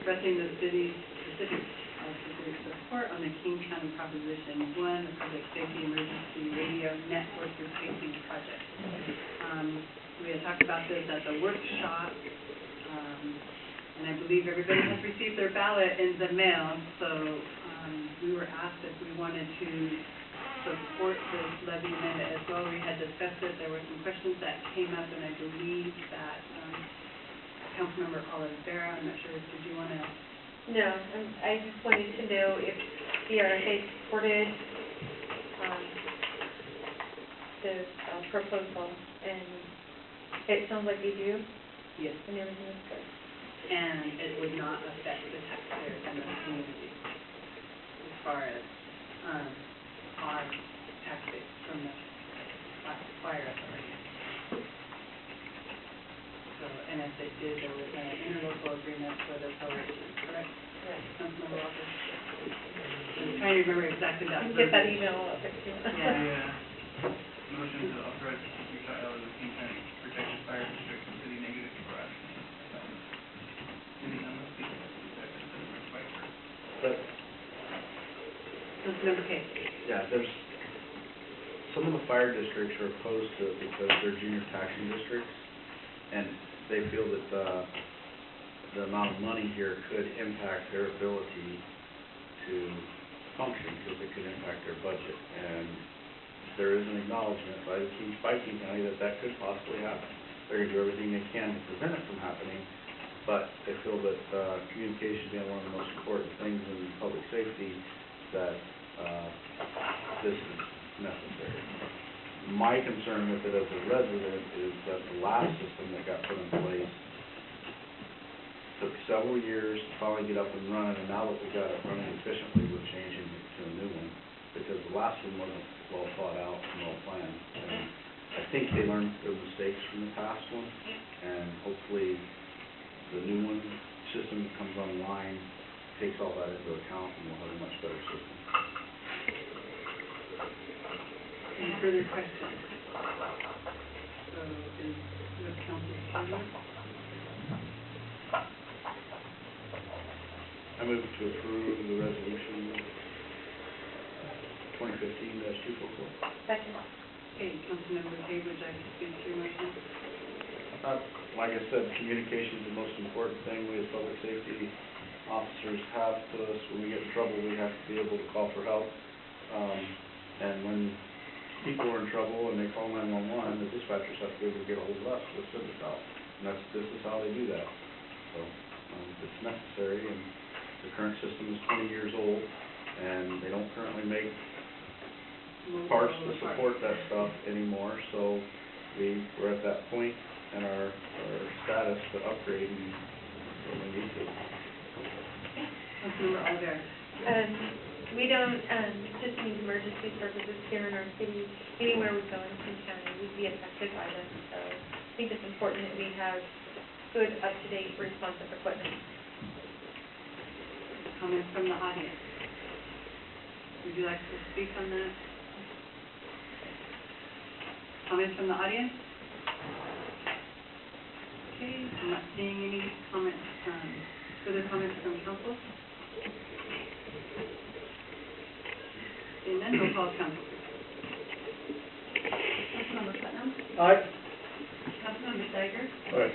expressing the city's specific support on the King County Proposition 1, the Public Safety Emergency Radio Network Replacement Project. We had talked about this at the workshop, and I believe everybody has received their ballot in the mail, so we were asked if we wanted to support this levy amendment as well. We had discussed it. There were some questions that came up, and I believe that Councilmember Oliveira, I'm not sure, did you want to? No, I just wanted to know if CRSA supported the proposal, and it sounds like they do. Yes. And everything is good. And it would not affect the taxpayers in the community as far as our tax base from the fire authority. So, and if they did, there was an interlocal agreement for the proration, correct? Yes. Councilmember Walker? I'm trying to remember exactly that. Get that email up there too. Yeah. Motion to authorize the Secretary General of the King County Protected Fire District and City Negative for action. Councilmember Case. Yeah, there's, some of the fire districts are opposed to it because they're junior taxing districts, and they feel that the amount of money here could impact their ability to function, because it could impact their budget. And there is an acknowledgement by King County that could possibly happen. They're going to do everything they can to prevent it from happening, but they feel that communication being one of the most important things in public safety, that this is necessary. My concern with it as a resident is that the last system that got put in place took several years to finally get up and running, and now that we got it running efficiently, we're changing it to a new one, because the last one wasn't well thought out and well planned. And I think they learned their mistakes from the past one, and hopefully the new one system that comes online takes all that into account, and we'll have a much better system. Any further questions? So is with Council's pleasure? I move to approve the resolution 2015-244. Second. Okay, Councilmember Case, would you like to speak to your motion? Like I said, communication is the most important thing we as public safety officers have to us. When we get in trouble, we have to be able to call for help. And when people are in trouble and they call 911, the dispatchers have to be able to get a hold of us to send us out. And this is how they do that. So it's necessary, and the current system is 20 years old, and they don't currently make parts to support that stuff anymore. So we're at that point in our status to upgrade, and we need to. Councilmember Oliveira. We don't just need emergency services here in our city. Anywhere we go in King County, we'd be affected by this. So I think it's important that we have good, up-to-date, responsive equipment. Comments from the audience. Would you like to speak on that? Comments from the audience? Okay, I'm not seeing any comments. Further comments from council? Seeing none, roll call council. Councilmember Putnam? Aye. Councilmember Steiger? Aye.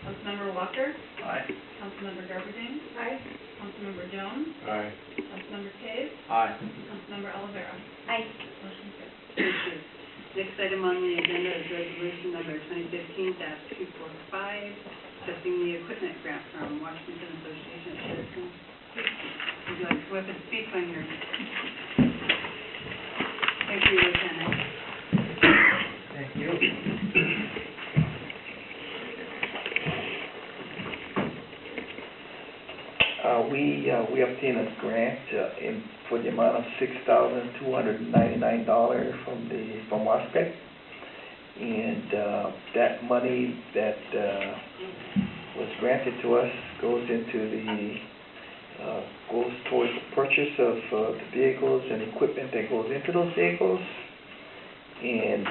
Councilmember Walker? Aye. Councilmember Garberding? Aye. Councilmember Jones? Aye. Councilmember Case? Aye. Councilmember Oliveira? Aye. Motion carries. Thank you. Next item on the agenda is resolution number 2015-245, accepting the equipment grant from Washington Association of Citizens. Would you like to go up and speak on your... Thank you, Lieutenant. Thank you. We obtained a grant for the amount of $6,299 from WASPEC, and that money that was granted to us goes towards the purchase of the vehicles and equipment that goes into those vehicles. And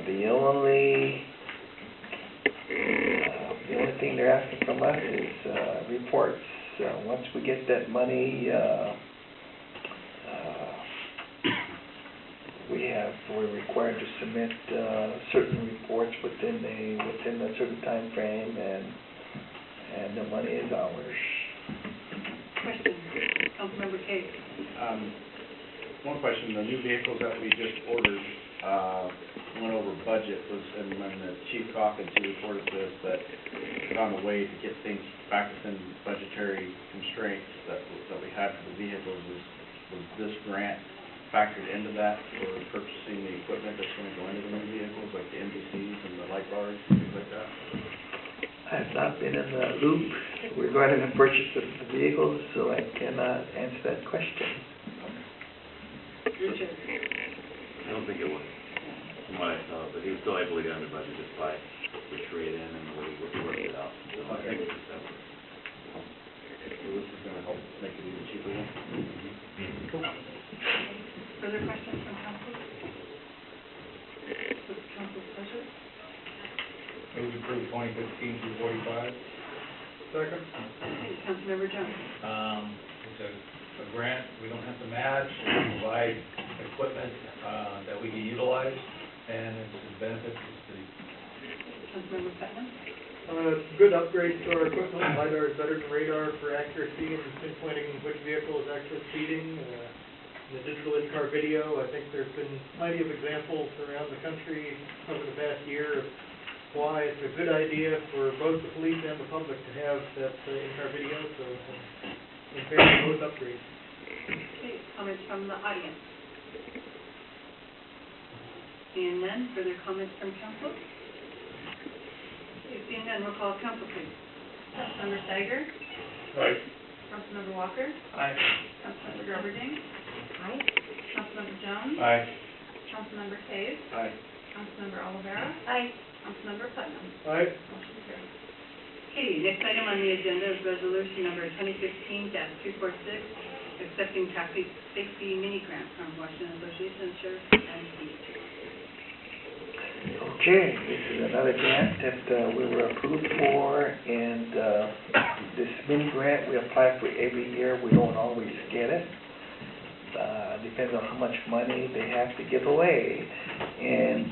the only thing they're asking from us is reports once we get that money, we're required to submit, certain reports within a certain time frame, and the money is ours. Question, Councilmember Case. One question, the new vehicles that we just ordered, went over budget, and when the Chief Calkins, he reported to us that we found a way to get things back within budgetary constraints that we had for the vehicles. Was this grant factored into that for purchasing the equipment that's going to go into the new vehicles, like the MVCs and the light bars, things like that? I have not been in the loop regarding the purchase of the vehicles, so I cannot answer that question. Richard. I don't think it was, from what I saw, but he was still able to get under budget just by the trade-in and the way he worked it out. So I think it's separate. So this is going to help make it even cheaper then? Further questions from council? Council's pleasure. Move to approve 2015-245. Second. Councilmember Jones. It's a grant we don't have to match, we provide equipment that we can utilize, and it's a benefit to the city. Councilmember Putnam. Good upgrades to our equipment. LIDAR is better than radar for accuracy and pinpointing which vehicle is actually speeding. The digital in-car video, I think there's been plenty of examples around the country over the past year of why it's a good idea for both the police and the public to have that in-car video, so in favor of both upgrades. Okay, comments from the audience? Seeing none, further comments from council? Okay, seeing none, roll call council, please. Councilmember Steiger? Right. Councilmember Walker? Aye. Councilmember Garberding? Aye. Councilmember Jones? Aye. Councilmember Cave? Aye. Councilmember Olivera? Aye. Councilmember Putnam? Aye. Motion carries. Okay, next item on the agenda is resolution number 2015-246, accepting traffic safety mini grant from Washington Association of Sheriffs and Police. Okay, this is another grant that we were approved for, and this mini grant we apply for every year. We don't always get it. Depends on how much money they have to give away, and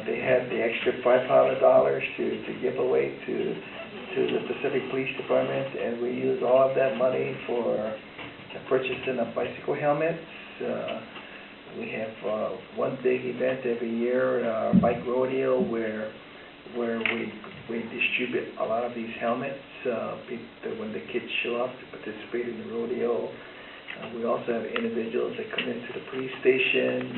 they had the extra $500 to give away to the Pacific Police Department, and we use all of that money for purchasing of bicycle helmets. We have one big event every year, Bike Rodeo, where we distribute a lot of these helmets when the kids show up to participate in the rodeo. We also have individuals that come into the police station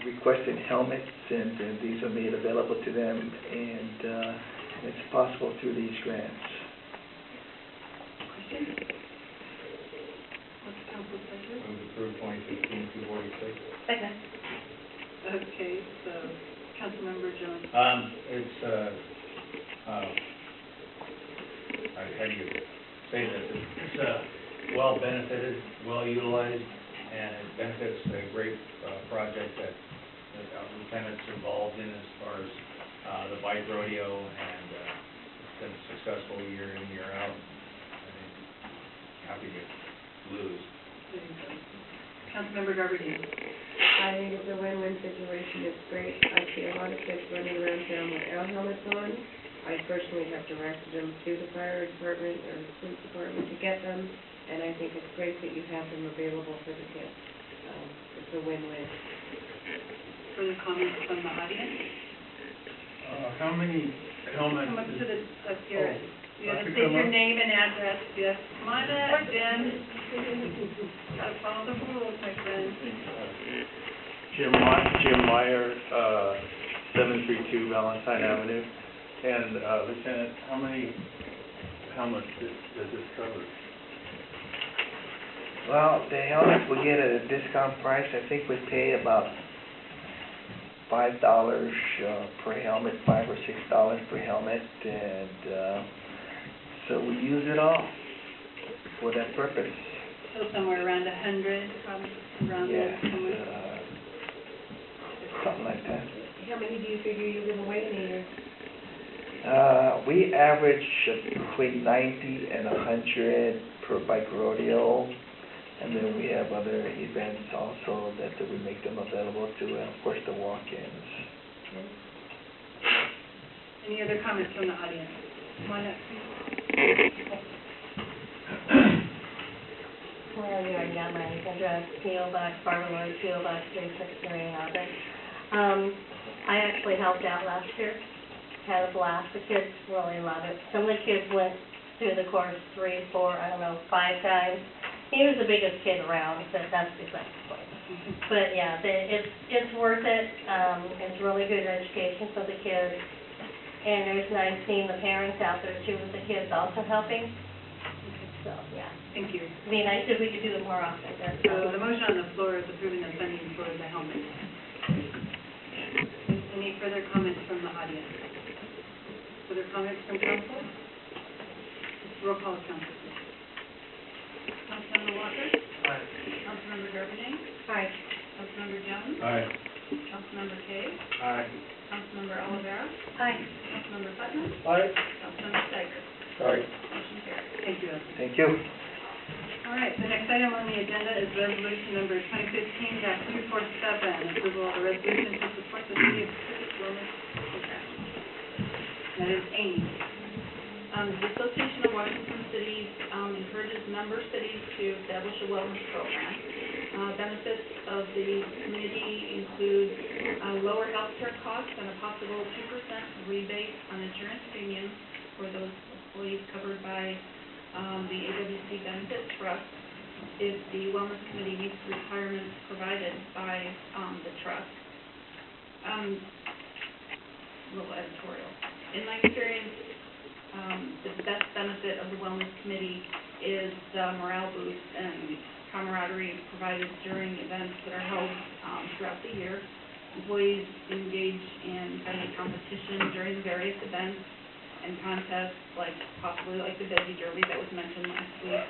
requesting helmets, and these are made available to them, and it's possible through these grants. Question? What's council's pleasure? Move to approve 2015-246. Second. Okay, so Councilmember Jones. It's, how do you say this? It's well benefited, well utilized, and it benefits a great project that our lieutenant's involved in as far as the Bike Rodeo, and it's been successful year in, year out. I think happy to lose. There you go. Councilmember Garberding. I think it's a win-win situation. It's great. I see a lot of kids running around town without helmets on. I personally have directed them to the fire department or the police department to get them, and I think it's great that you have them available for the kids. It's a win-win. Further comments from the audience? How many helmets? Come up to the, here. You I gotta could state come your up? name and address, yes. Come on up, Jim. Gotta follow the rules, my friend. Jim Meyer, 732 Valentine Avenue. And Lieutenant, how many helmets does this cover? Well, the helmets we get at a discount price. I think we pay about $5 per helmet, $5 or $6 per helmet, and so we use it all for that purpose. So somewhere around 100, probably around there somewhere. Something like that. How many do you figure you'll give away in a year? We average between 90 and 100 per bike rodeo, and then we have other events also that we make them available to, and of course, the walk-ins. Any other comments from the audience? Come on up, please. Well, you already got my address, P.O. Box, Barlow, P.O. Box 363 in Auburn. I actually helped out last year, had a blast. The kids really love it. Some of the kids went through the course 3, 4, 5 times. He was the biggest kid around, but that's besides the point. But yeah, it's worth it. It's really good education for the kids. And it was nice seeing the parents out there too with the kids also helping. So, yeah. Thank you. It'd be nice if we could do it more often. So the motion on the floor is approving the funding for the helmet. Any further comments from the audience? Further comments from council? Roll call, council. Councilmember Walker? Aye. Councilmember Garbonnet? Aye. Councilmember Jones? Aye. Councilmember Kay? Aye. Councilmember Olivera? Aye. Councilmember Putnam? Aye. Councilmember Steiger? Sorry. Motion carries. Thank you. Thank you. All right, the next item on the agenda is resolution number 2015-247, approval of a resolution to support the city of Pacific Wellness Program. That is Amy. The Association of Washington Cities encourages member cities to establish a wellness program. Benefits of the committee include lower healthcare costs and a possible 2% rebate on insurance premiums for those employees covered by the AWC Benefit Trust if the Wellness Committee meets the requirements provided by the trust. A little editorial. In my experience, the best benefit of the Wellness Committee is the morale boost and camaraderie provided during events that are held throughout the year. Employees engage in friendly competition during the various events and contests, possibly like the Veggie Derby that was mentioned last week.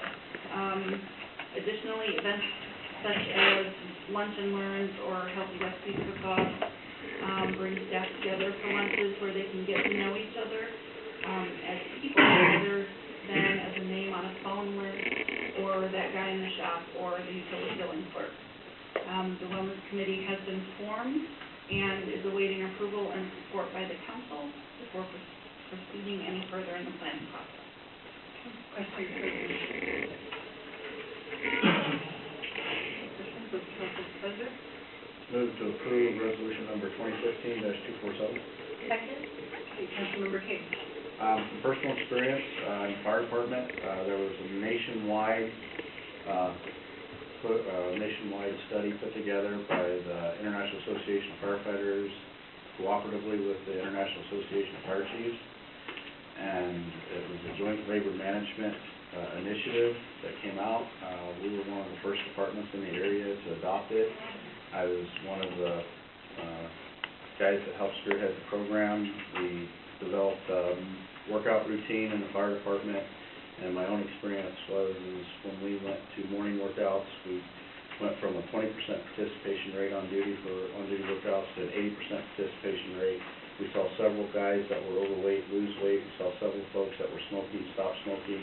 Additionally, events such as lunch and learns or healthy recipe cook-offs bring staff together for lunches where they can get to know each other as people rather than as a name on a phone list or that guy in the shop or the utility billing clerk. The Wellness Committee has been formed and is awaiting approval and support by the council before proceeding any further in the planning process. Questions, please? Council President? Move to approve resolution number 2015-247. Second? Councilmember Kay? From personal experience, in the fire department, there was a nationwide study put together by the International Association of Firefighters, cooperatively with the International Association of Fire Chiefs, and it was a joint labor management initiative that came out. We were one of the first departments in the area to adopt it. I was one of the guys that helped spearhead the program. We developed a workout routine in the fire department, and my own experience was when we went to morning workouts, we went from a 20% participation rate on duty workouts to an 80% participation rate. We saw several guys that were overweight lose weight. We saw several folks that were smoking stop smoking.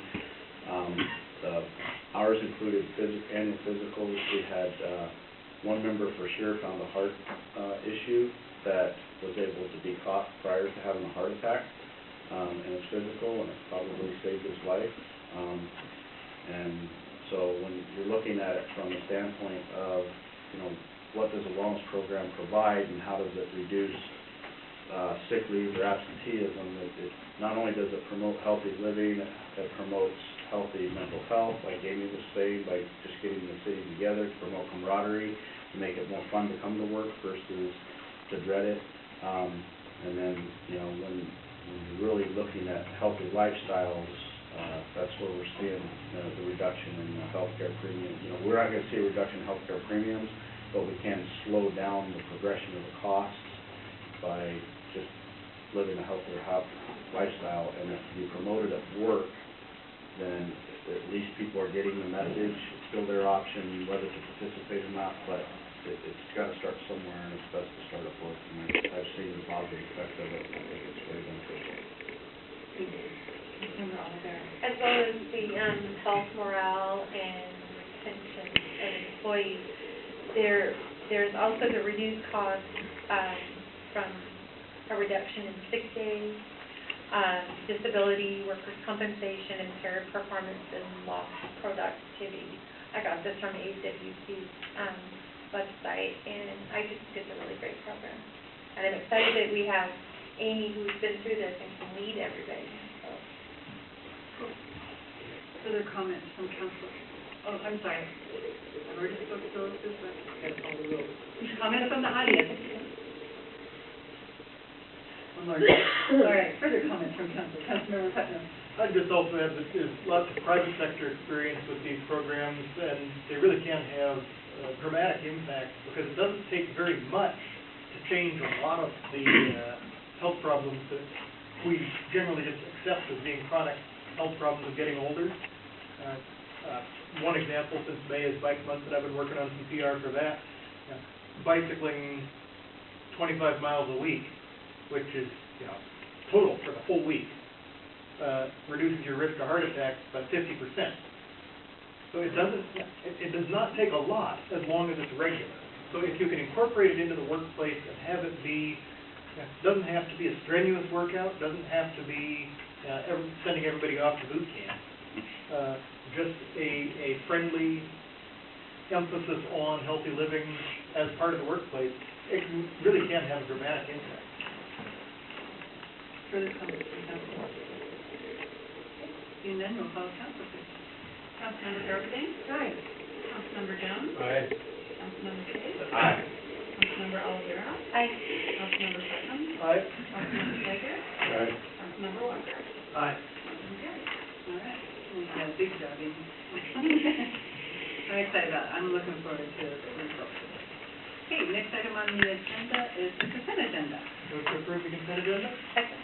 Ours included annual physicals. We had one member for sure found a heart issue that was able to be caught prior to having a heart attack in his physical, and it probably saved his life. And so when you're looking at it from the standpoint of, what does a wellness program provide and how does it reduce sick leave or absenteeism, it not only does it promote healthy living, it promotes healthy mental health, like Amy was saying, by just getting the city together to promote camaraderie, to make it more fun to come to work versus to dread it. And then, when you're really looking at healthy lifestyles, that's where we're seeing the reduction in healthcare premiums. We're not going to see a reduction in healthcare premiums, but we can slow down the progression of the costs by just living a healthier lifestyle. And if you promote it at work, then at least people are getting the message. It's still their option whether to participate or not, but it's got to start somewhere, and it's best to start at work. And I've seen the positive effect of it, and I think it's very beneficial. Councilmember Oliver. As well as the, health, morale, and retention of employees. There's also the reduced cost, from a reduction in sick days, disability, workers' compensation, impaired performance, and lost productivity. I got this from AWC's, website, and I just think it's a really great program. And I'm excited that we have Amy, who's been through this and can lead everybody, so. Further comments from council? Oh, I'm sorry. I've already spoken to this, but I gotta call the roll. Comments from the audience? One more. All right, further comments from council. Councilmember Putnam. I'd just also add that there's lots of private sector experience with these programs, and they really can have dramatic impact, because it doesn't take very much to change a lot of the health problems that we generally just accept as being chronic health problems of getting older. One example, since May is Bike Month, that I've been working on some PR for that. Bicycling 25 miles a week, which is, total for the whole week, reduces your risk of heart attack by 50%. So it does not take a lot as long as it's regular. So if you can incorporate it into the workplace and have it be, doesn't have to be a strenuous workout, doesn't have to be sending everybody off to boot camp. Just a friendly emphasis on healthy living as part of the workplace, it really can have a dramatic impact. Further comments from council? Seeing none, we'll call council, please. Councilmember Garbatine? Aye. Councilmember Jones? Aye. Councilmember Case? Aye. Councilmember Oliveira? Aye. Councilmember Putnam? Aye. Councilmember Slager? Aye. Councilmember Walker? Aye. Motion carries. All right. We got a big job, Amy. I'm excited about it. I'm looking forward to the results. Okay, next item on the agenda is the consent agenda. Move to approve the consent agenda? Second.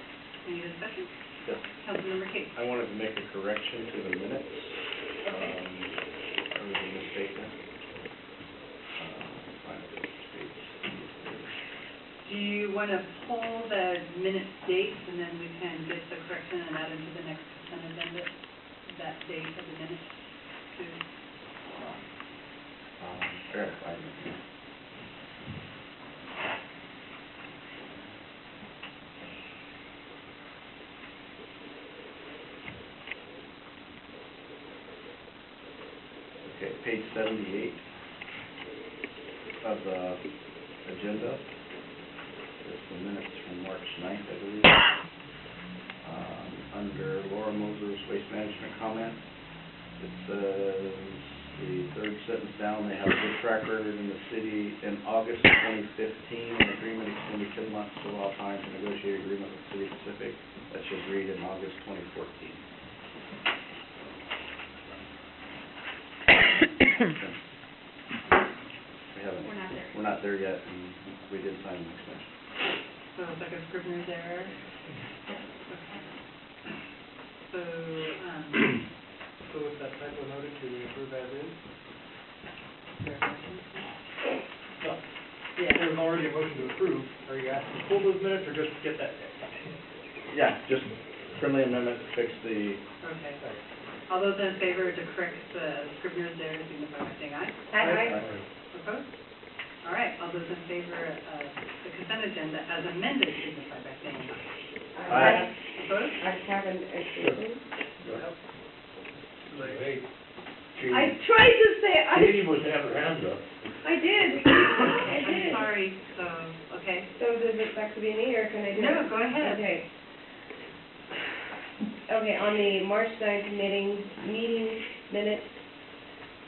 Any discussion? Yes. Councilmember Case. I wanted to make a correction to the minutes. There was a misstatement. Find the page. Do you want to pull the minute dates and then we can get the correction and add into the next consent agenda? That date of the minutes to, Verify it. Okay, page 78 of the agenda. It's the minutes from March 9th, I believe. Under Laura Moser's waste management comment, it says, the third sentence down, they have a good track record in the city in August 2015, an agreement extended 10 months to allow time to negotiate agreement with City Pacific. That should read in August 2014. We're not there. We're not there yet, and we did sign the extension. so it's like a scrivener's error? So, So with that typo noted, do we approve as is? No. yeah. There's already a motion to approve. Are you asking to pull those minutes or just get that? Yeah, just friendly amendment to fix the, Okay. All those in favor to correct the scrivener's error, signify by saying aye. Aye. Opposed? All right, all those in favor of the consent agenda as amended, signify by saying aye. Aye. Opposed? I haven't, Wait. I tried to say, Katie was having her hands up. I did. I'm sorry, so, okay. So does it have to be me, or can I do it? No, go ahead. Okay. Okay, on the March 9th meeting minutes,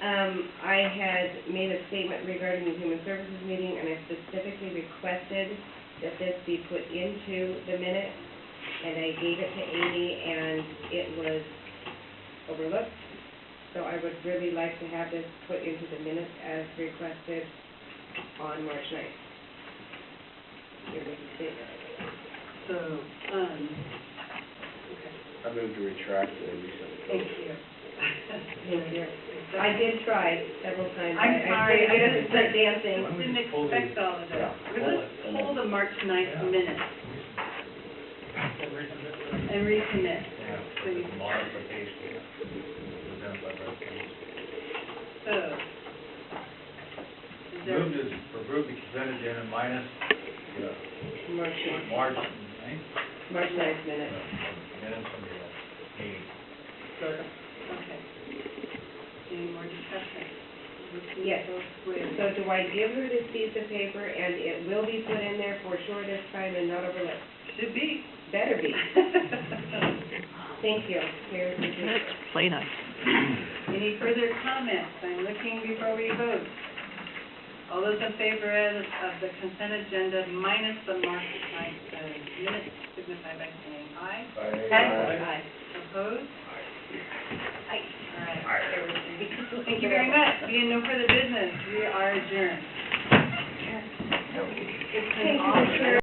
I had made a statement regarding the Human Services meeting, and I specifically requested that this be put into the minutes, and I gave it to Amy, and it was overlooked. So I would really like to have this put into the minutes as requested on March 9th. Here we can see that. So, okay, I moved to retract the recent. thank you. I did try several times. I'm sorry, I didn't start dancing. didn't expect all of that. Yeah, We're going to pull the March 9th minutes. And resubmit. And recommit. Yeah, for the modification, identified by council. So, is there, Move to approve the consent agenda minus the March March 9th, March 9th minutes. minutes from the meeting. Second. okay. Any more discussion? Yes. With- So do I give her this piece of paper and it will be put in there for sure this time and not overlooked? Should be. Better be. Thank you. Here's the paper. Play nice. Any further comments? I'm looking before we vote. All those in favor of the consent agenda minus the March 9th minutes signify by saying aye. Aye. Opposed? Aye. All right. Thank you very much. Being no further business, we are adjourned. It's been awesome.